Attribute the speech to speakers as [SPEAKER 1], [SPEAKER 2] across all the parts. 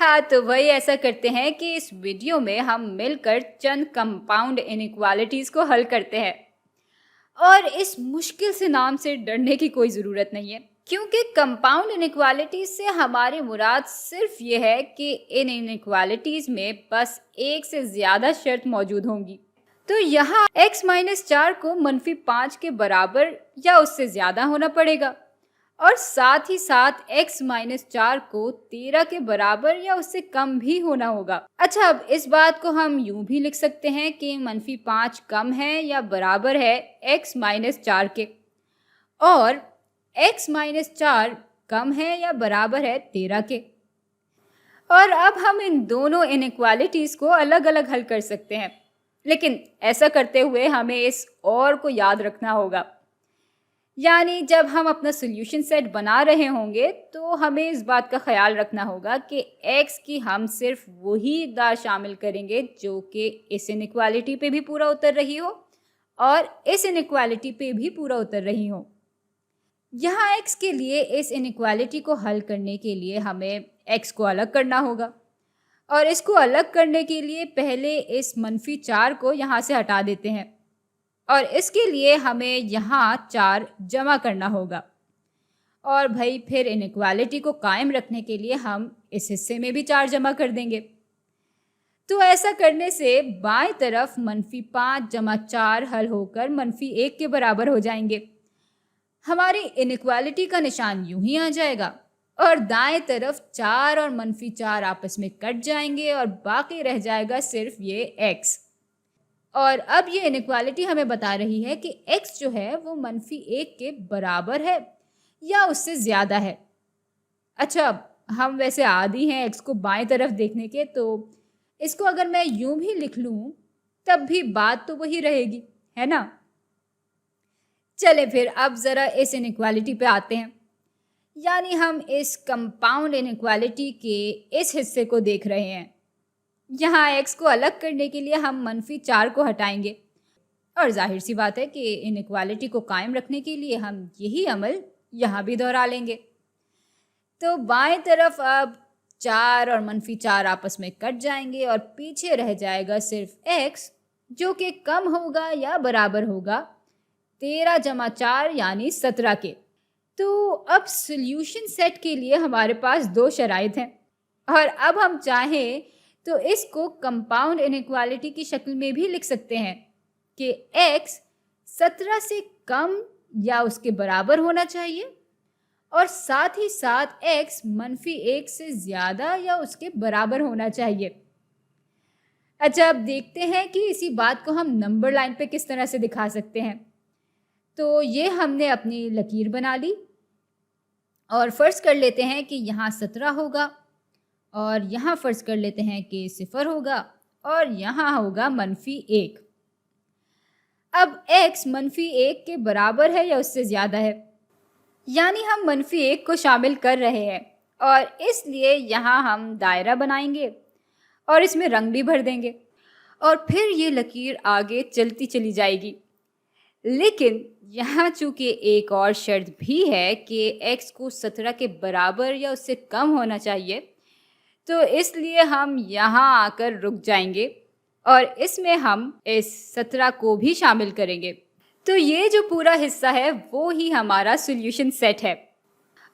[SPEAKER 1] हाँ, तो वही ऐसा करते हैं कि इस वीडियो में हम मिलकर चंद कंपाउंड इनइक्वालिटीज़ को हल करते हैं। और इस मुश्किल से नाम से डरने की कोई ज़रूरत नहीं है, क्योंकि कंपाउंड इनइक्वालिटीज़ से हमारी मुराद सिर्फ ये है कि इन इनइक्वालिटीज़ में बस एक से ज़्यादा शर्त मौजूद होंगी। तो यहाँ x-4 को -5 के बराबर या उससे ज़्यादा होना पड़ेगा, और साथ ही साथ x-4 को 13 के बराबर या उससे कम भी होना होगा। अच्छा, अब इस बात को हम यूं भी लिख सकते हैं कि -5 कम है या बराबर है x-4 के, और x-4 कम है या बराबर है 13 के। और अब हम इन दोनों इनइक्वालिटीज़ को अलग अलग हल कर सकते हैं, लेकिन ऐसा करते हुए हमें इस और को याद रखना होगा। यानी जब हम अपना सोल्यूशन सेट बना रहे होंगे तो हमें इस बात का ख्याल रखना होगा कि x की हम सिर्फ वही इक़दार शामिल करेंगे जो कि इस इनइक्वालिटी पे भी पूरा उतर रही हो और इस इनइक्वालिटी पे भी पूरा उतर रही हो। यहाँ x के लिए इस इनइक्वालिटी को हल करने के लिए हमें x को अलग करना होगा, और इसको अलग करने के लिए पहले इस -4 को यहाँ से हटा देते हैं, और इसके लिए हमें यहाँ 4 जमा करना होगा। और भाई फिर इनइक्वालिटी को कायम रखने के लिए हम इस हिस्से में भी 4 जमा कर देंगे। तो ऐसा करने से बाएं तरफ -5 जमा 4 हल होकर -1 के बराबर हो जाएंगे। हमारी इनइक्वालिटी का निशान यूं ही आ जाएगा, और दाएं तरफ 4 और -4 आपस में कट जाएंगे और बाकी रह जाएगा सिर्फ ये x। और अब ये इनइक्वालिटी हमें बता रही है कि x जो है वो -1 के बराबर है या उससे ज़्यादा है। अच्छा, हम वैसे आदी हैं x को बाएं तरफ देखने के, तो इसको अगर मैं यूं भी लिख लूं तब भी बात तो वही रहेगी, है ना। चले फिर अब ज़रा इस इनइक्वालिटी पे आते हैं। यानी हम इस कंपाउंड इनइक्वालिटी के इस हिस्से को देख रहे हैं। यहाँ x को अलग करने के लिए हम -4 को हटाएंगे, और जाहिर सी बात है कि इनइक्वालिटी को कायम रखने के लिए हम यही अमल यहाँ भी दोहरा लेंगे। तो बाएं तरफ अब 4 और -4 आपस में कट जाएंगे और पीछे रह जाएगा सिर्फ x, जो कि कम होगा या बराबर होगा 13 जमा 4 यानी 17 के। तो अब सोल्यूशन सेट के लिए हमारे पास 2 शराइत हैं, और अब हम चाहें तो इसको कंपाउंड इनइक्वालिटी की शक्ल में भी लिख सकते हैं कि x 17 से कम या उसके बराबर होना चाहिए, और साथ ही साथ x -1 से ज़्यादा या उसके बराबर होना चाहिए। अच्छा, अब देखते हैं कि इसी बात को हम नंबर लाइन पे किस तरह से दिखा सकते हैं। तो ये हमने अपनी लकीर बना ली, और फ़र्ज़ कर लेते हैं कि यहाँ 17 होगा, और यहाँ फ़र्ज़ कर लेते हैं कि 0 होगा, और यहाँ होगा -1। अब x -1 के बराबर है या उससे ज़्यादा है, यानी हम -1 को शामिल कर रहे हैं, और इसलिए यहाँ हम दायरा बनाएंगे और इसमें रंग भी भर देंगे, और फिर ये लकीर आगे चलती चली जाएगी। लेकिन यहाँ चूँकि एक और शर्त भी है कि x को 17 के बराबर या उससे कम होना चाहिए, तो इसलिए हम यहाँ आकर रुक जाएंगे और इसमें हम इस 17 को भी शामिल करेंगे। तो ये जो पूरा हिस्सा है वो ही हमारा सॉल्यूशन सेट है।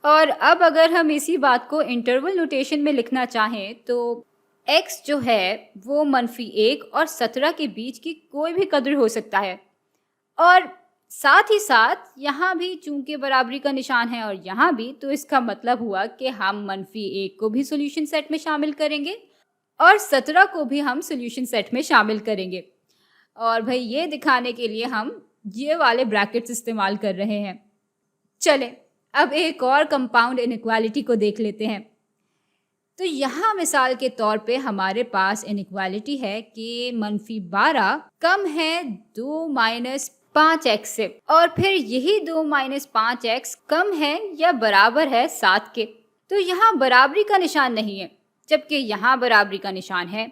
[SPEAKER 1] और अब अगर हम इसी बात को इंटरवल नोटेशन में लिखना चाहें तो x जो है वो -1 और 17 के बीच की कोई भी कदर हो सकता है, और साथ ही साथ यहाँ भी चूंकि बराबरी का निशान है और यहाँ भी, तो इसका मतलब हुआ कि हम -1 को भी सॉल्यूशन सेट में शामिल करेंगे और 17 को भी हम सॉल्यूशन सेट में शामिल करेंगे। और भाई ये दिखाने के लिए हम ये वाले ब्रैकेट्स इस्तेमाल कर रहे हैं। चलें अब एक और कंपाउंड इनइक्वालिटी को देख लेते हैं। तो यहाँ मिसाल के तौर पे हमारे पास इनइक्वालिटी है कि -12 कम है 2 - 5x से, और फिर यही 2 - 5x कम है या बराबर है 7 के। तो यहाँ बराबरी का निशान नहीं है, जबकि यहाँ बराबरी का निशान है।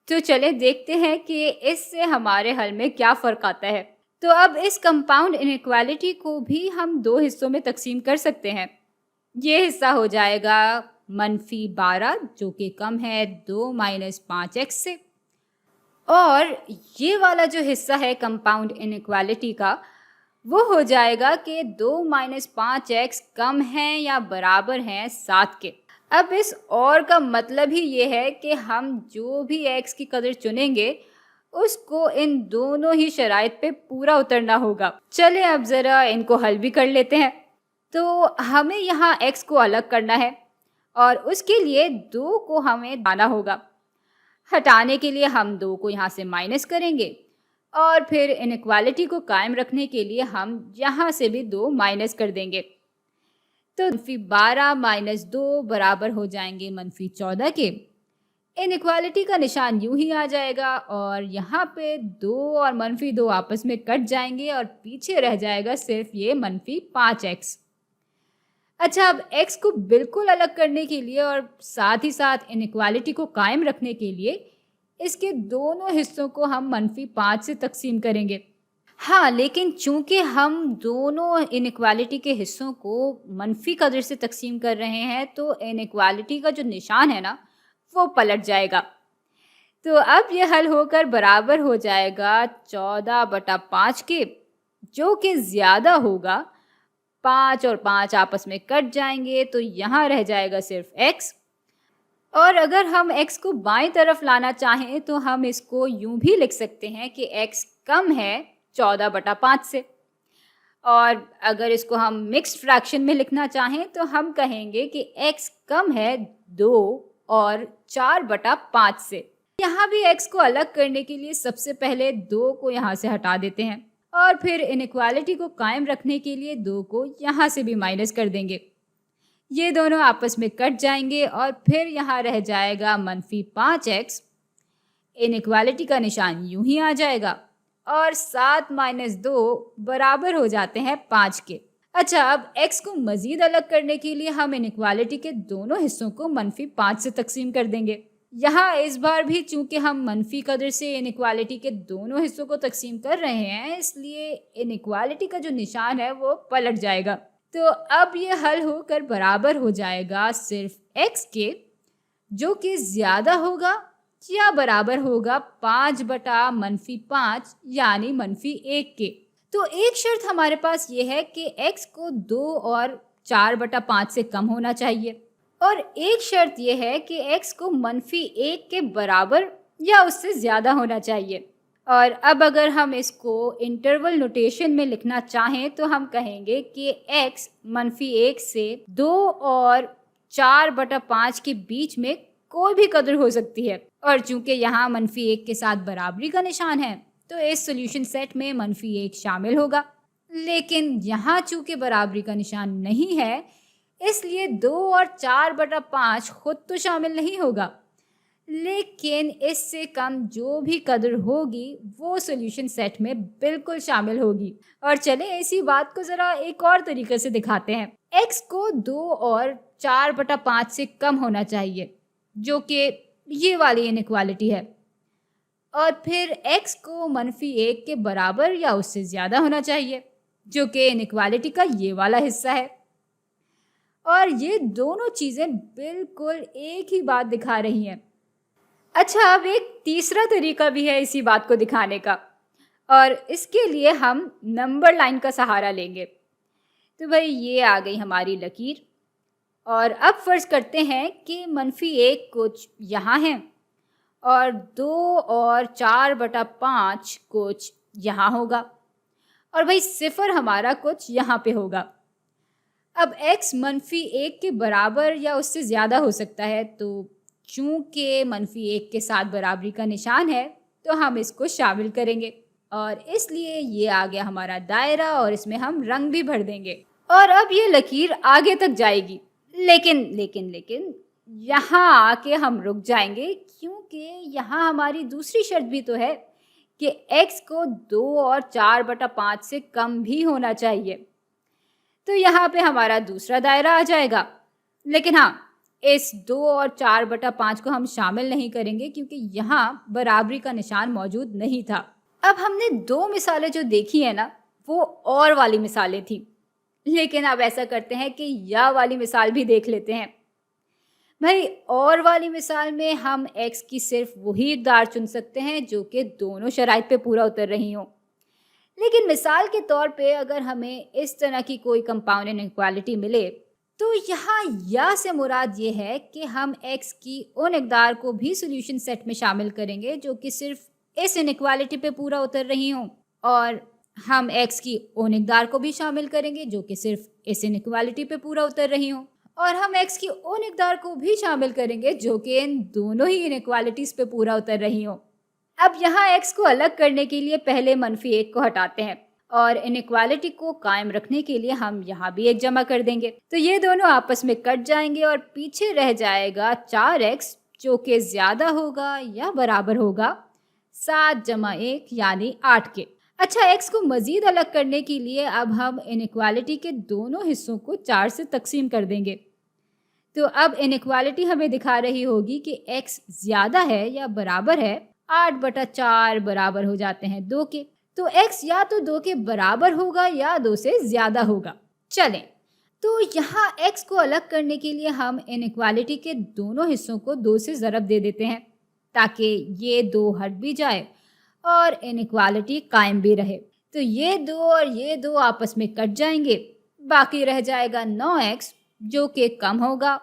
[SPEAKER 1] तो चले देखते हैं कि इससे हमारे हल में क्या फ़र्क आता है। तो अब इस कंपाउंड इनइक्वालिटी को भी हम 2 हिस्सों में तकसीम कर सकते हैं। ये हिस्सा हो जाएगा -12 जो कि कम है 2 - 5x से। और ये वाला जो हिस्सा है कंपाउंड इनइक्वालिटी का, वो हो जाएगा कि 2 - 5x कम है या बराबर हैं 7 के। अब इस और का मतलब ही ये है कि हम जो भी x की कदर चुनेंगे उसको इन दोनों ही शराइत पे पूरा उतरना होगा। चलें अब ज़रा इनको हल भी कर लेते हैं। तो हमें यहाँ x को अलग करना है और उसके लिए 2 को हमें हटाना होगा। हटाने के लिए हम 2 को यहाँ से माइनस करेंगे और फिर इनइक्वालिटी को कायम रखने के लिए हम यहाँ से भी 2 माइनस कर देंगे। तो -12 - 2 बराबर हो जाएंगे -14 के। इनइक्वालिटी का निशान यूं ही आ जाएगा और यहाँ पे 2 और -2 आपस में कट जाएंगे और पीछे रह जाएगा सिर्फ ये -5x। अच्छा, अब x को बिल्कुल अलग करने के लिए और साथ ही साथ इनइक्वालिटी को कायम रखने के लिए इसके दोनों हिस्सों को हम -5 से तकसीम करेंगे। हाँ, लेकिन चूंकि हम दोनों इनइक्वालिटी के हिस्सों को मनफी कदर से तकसीम कर रहे हैं तो इनइक्वालिटी का जो निशान है ना वो पलट जाएगा। तो अब ये हल होकर बराबर हो जाएगा 14/5 के, जो कि ज़्यादा होगा। 5 और 5 आपस में कट जाएंगे तो यहाँ रह जाएगा सिर्फ x। और अगर हम x को बाईं तरफ लाना चाहें तो हम इसको यूं भी लिख सकते हैं कि x कम है 14/5 से। और अगर इसको हम मिक्स्ड फ्रैक्शन में लिखना चाहें तो हम कहेंगे कि x कम है 2 और 4/5 से। यहाँ भी x को अलग करने के लिए सबसे पहले 2 को यहाँ से हटा देते हैं और फिर इनइक्वालिटी को कायम रखने के लिए 2 को यहाँ से भी माइनस कर देंगे। ये दोनों आपस में कट जाएंगे और फिर यहाँ रह जाएगा -5x। इनइक्वालिटी का निशान यूं ही आ जाएगा और 7 - 2 बराबर हो जाते हैं 5 के। अच्छा, अब x को मज़ीद अलग करने के लिए हम इनइक्वालिटी के दोनों हिस्सों को -5 से तकसीम कर देंगे। यहाँ इस बार भी चूंकि हम मनफी कदर से इनइक्वालिटी के दोनों हिस्सों को तकसीम कर रहे हैं, इसलिए इनइक्वालिटी का जो निशान है वो पलट जाएगा। तो अब ये हल होकर बराबर हो जाएगा सिर्फ x के, जो कि ज़्यादा होगा या बराबर होगा 5/-5 यानी -1 के। तो एक शर्त हमारे पास ये है कि x को 2 और 4/5 से कम होना चाहिए और एक शर्त ये है कि x को -1 के बराबर या उससे ज़्यादा होना चाहिए। और अब अगर हम इसको इंटरवल नोटेशन में लिखना चाहें तो हम कहेंगे कि x -1 से 2 और 4/5 के बीच में कोई भी कदर हो सकती है। और चूंकि यहाँ -1 के साथ बराबरी का निशान है तो इस सॉल्यूशन सेट में -1 शामिल होगा। लेकिन यहाँ चूंकि बराबरी का निशान नहीं है इसलिए 2 और 4/5 खुद तो शामिल नहीं होगा, लेकिन इससे कम जो भी कदर होगी वो सॉल्यूशन सेट में बिल्कुल शामिल होगी। और चलें इसी बात को ज़रा एक और तरीके से दिखाते हैं। x को 2 और 4/5 से कम होना चाहिए, जो कि ये वाली इनइक्वालिटी है। और फिर x को -1 के बराबर या उससे ज़्यादा होना चाहिए, जो कि इनइक्वालिटी का ये वाला हिस्सा है। और ये दोनों चीज़ें बिल्कुल एक ही बात दिखा रही हैं। अच्छा, अब एक तीसरा तरीका भी है इसी बात को दिखाने का और इसके लिए हम नंबर लाइन का सहारा लेंगे। तो भाई ये आ गई हमारी लकीर और अब फ़र्ज़ करते हैं कि -1 कुछ यहाँ है और 2 और 4/5 कुछ यहाँ होगा और भाई 0 हमारा कुछ यहाँ पे होगा। अब x -1 के बराबर या उससे ज़्यादा हो सकता है, तो चूँकि -1 के साथ बराबरी का निशान है तो हम इसको शामिल करेंगे और इसलिए ये आ गया हमारा दायरा और इसमें हम रंग भी भर देंगे और अब ये लकीर आगे तक जाएगी। लेकिन यहाँ आके हम रुक जाएंगे क्योंकि यहाँ हमारी दूसरी शर्त भी तो है कि x को 2 और 4/5 से कम भी होना चाहिए। तो यहाँ पे हमारा दूसरा दायरा आ जाएगा। लेकिन हाँ, इस 2 और 4/5 को हम शामिल नहीं करेंगे क्योंकि यहाँ बराबरी का निशान मौजूद नहीं था। अब हमने 2 मिसालें जो देखी है ना वो और वाली मिसालें थी, लेकिन अब ऐसा करते हैं कि यह वाली मिसाल भी देख लेते हैं। بھائی اور والی مثال میں ہم ایکس کی صرف وہی اقدار چن سکتے ہیں جو کہ دونوں شرائط پہ پورا اتر رہی ہوں، لیکن مثال کے طور پہ اگر ہمیں اس طرح کی کوئی کمپاؤنڈ انیکوالٹی ملے تو یہاں یا سے مراد یہ ہے کہ ہم ایکس کی ان اقدار کو بھی سولوشن سیٹ میں شامل کریں گے جو کہ صرف اس انیکوالٹی پہ پورا اتر رہی ہوں، اور ہم ایکس کی ان اقدار کو بھی شامل کریں گے جو کہ صرف اس انیکوالٹی پہ پورا اتر رہی ہوں، اور ہم ایکس کی ان اقدار کو بھی شامل کریں گے جو کہ ان دونوں ہی انیکوالٹیز پہ پورا اتر رہی ہوں۔ اب یہاں ایکس کو الگ کرنے کے لیے پہلے -1 کو ہٹاتے ہیں اور انیکوالٹی کو قائم رکھنے کے لیے ہم یہاں بھی ایک جمع کر دیں گے، تو یہ دونوں آپس میں کٹ جائیں گے اور پیچھے رہ جائے گا 4x جو کہ زیادہ ہوگا یا برابر ہوگا 7 + 1 یعنی 8 کے۔ اچھا، ایکس کو مزید الگ کرنے کے لیے اب ہم انیکوالٹی کے دونوں حصوں کو 4 سے تقسیم کر دیں گے، تو اب انیکوالٹی ہمیں دکھا رہی ہوگی کہ ایکس زیادہ ہے یا برابر ہے 8/4 برابر ہو جاتے ہیں 2 کے، تو ایکس یا تو 2 کے برابر ہوگا یا 2 سے زیادہ ہوگا۔ چلیں، تو یہاں ایکس کو الگ کرنے کے لیے ہم انیکوالٹی کے دونوں حصوں کو 2 سے ضرب دے دیتے ہیں تاکہ یہ 2 ہٹ بھی جائے اور انیکوالٹی قائم بھی رہے، تو یہ 2 اور یہ 2 آپس میں کٹ جائیں گے، باقی رہ جائے گا 9x جو کہ کم ہوگا،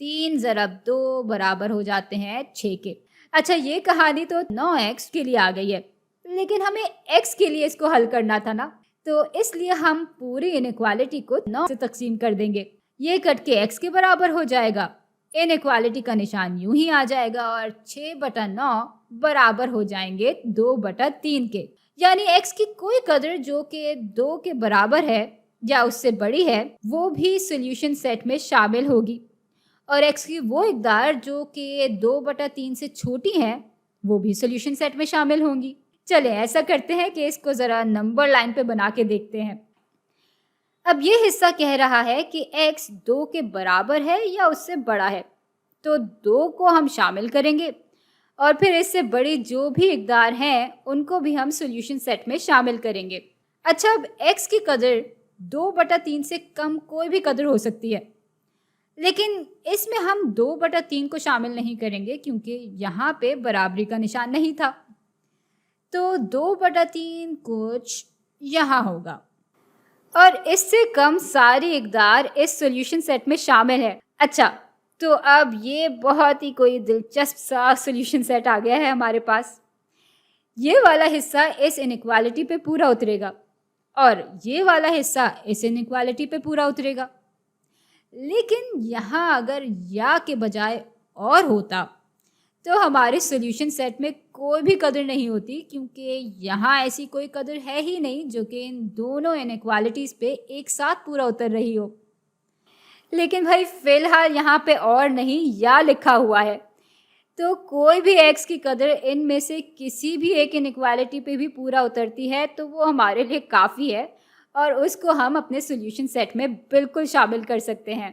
[SPEAKER 1] 3 + 2 برابر ہو جاتے ہیں 6 کے۔ اچھا، یہ کہانی تو 9x کے لیے آ گئی ہے، لیکن ہمیں x کے لیے اس کو حل کرنا تھا نا، تو اس لیے ہم پوری انیکوالٹی کو 9 سے تقسیم کر دیں گے، یہ کٹ کے x کے برابر ہو جائے گا، انیکوالٹی کا نشان یوں ہی آ جائے گا اور 6/9 برابر ہو جائیں گے 2/3 کے، یعنی x کی کوئی قدر جو کہ 2 کے برابر ہے یا اس سے بڑی ہے وہ بھی سولوشن سیٹ میں شامل ہوگی، اور ایکس کی وہ اقدار جو کہ 2/3 سے چھوٹی ہیں وہ بھی سولوشن سیٹ میں شامل ہوں گی۔ چلیں ایسا کرتے ہیں کہ اس کو ذرا نمبر لائن پہ بنا کے دیکھتے ہیں۔ اب یہ حصہ کہہ رہا ہے کہ ایکس 2 کے برابر ہے یا اس سے بڑا ہے، تو 2 کو ہم شامل کریں گے اور پھر اس سے بڑی جو بھی اقدار ہیں ان کو بھی ہم سولوشن سیٹ میں شامل کریں گے۔ اچھا، اب ایکس کی قدر 2/3 سے کم کوئی بھی قدر ہو سکتی ہے، لیکن اس میں ہم 2/3 کو شامل نہیں کریں گے کیونکہ یہاں پہ برابری کا نشان نہیں تھا، تو 2/3 کچھ یہاں ہوگا، اور اس سے کم ساری اقدار اس سولوشن سیٹ میں شامل ہے۔ اچھا، تو اب یہ بہت ہی کوئی دلچسپ سا سولوشن سیٹ آ گیا ہے ہمارے پاس۔ یہ والا حصہ اس انیکوالٹی پہ پورا اترے گا اور یہ والا حصہ اس انیکوالٹی پہ پورا اترے گا، لیکن یہاں اگر یا کے بجائے اور ہوتا تو ہمارے سولوشن سیٹ میں کوئی بھی قدر نہیں ہوتی کیونکہ یہاں ایسی کوئی قدر ہے ہی نہیں جو کہ ان دونوں انیکوالٹیز پہ ایک ساتھ پورا اتر رہی ہو۔ لیکن بھائی فی الحال یہاں پہ اور نہیں یا لکھا ہوا ہے، تو کوئی بھی ایکس کی قدر ان میں سے کسی بھی ایک انیکوالٹی پہ بھی پورا اترتی ہے تو وہ ہمارے لیے کافی ہے اور اس کو ہم اپنے سولوشن سیٹ میں بالکل شامل کر سکتے ہیں۔